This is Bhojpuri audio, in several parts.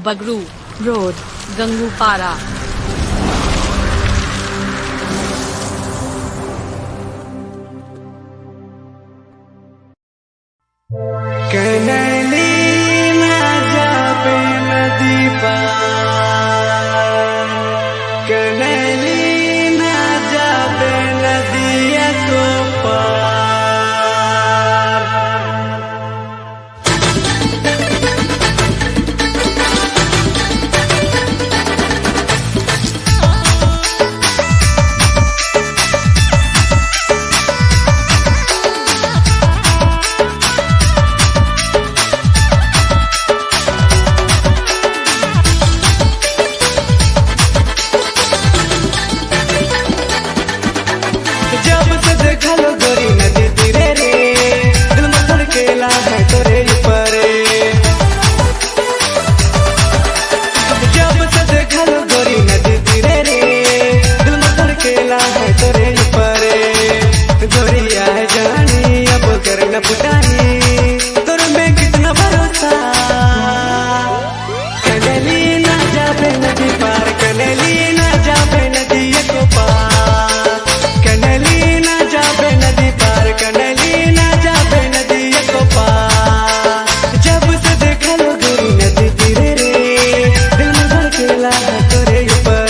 बगरू रोड, गंगूपारा। कनैली ना जाबे नदी पार, कनैली ना जाबे नदिया को पार। जब से देखा लो गोरी नदी तीरे रे, दिल में धड़केला है तोरे ऊपरे। जब से देखा लो गोरी नदी तीरे रे, दिल में धड़केला है तोरे ऊपरे। गोरिया है जानी अब कर न पुटानी, तोर में कितना भरोसा। कनैली ना जाबे नदी पार, कनैली ना जाबे नदी को पार। कनैली ना जाबे नदी पार, कनैली ना जाबे नदी को पार। जब से देखा लो गोरी नदी तीरे रे, दिल में धड़केला है तोरे ऊपर।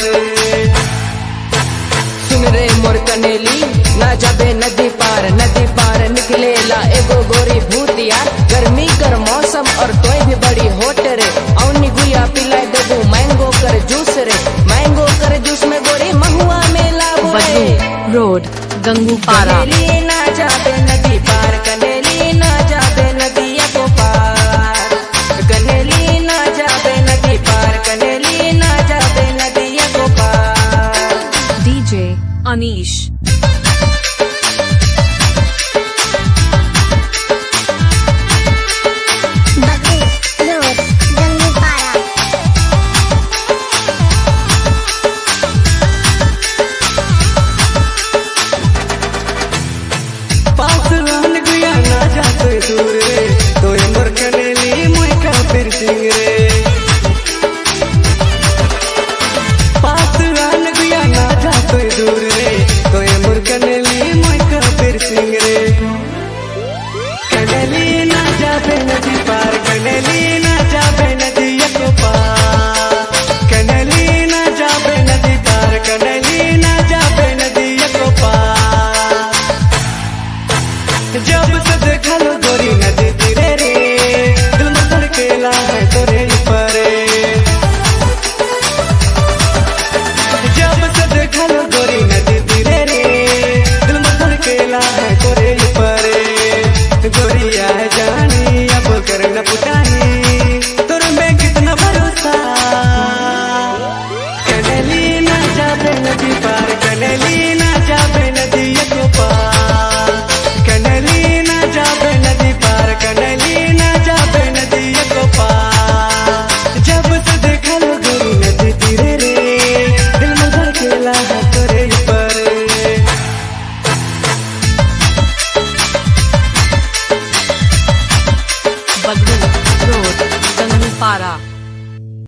सुन रे मोर कनेली ना जाबे नदी पार निकलेला एगो गोरी भूतिया। गर्मी कर मौसम और तोय भी बड़ी होट रे, औनी गुया पिलाए देबू मैंगो कर जूस रे। मैंगो कर जूस में गोरी महुआ में लाबू रे। बगरू रोड, गंगूपारा। कनेली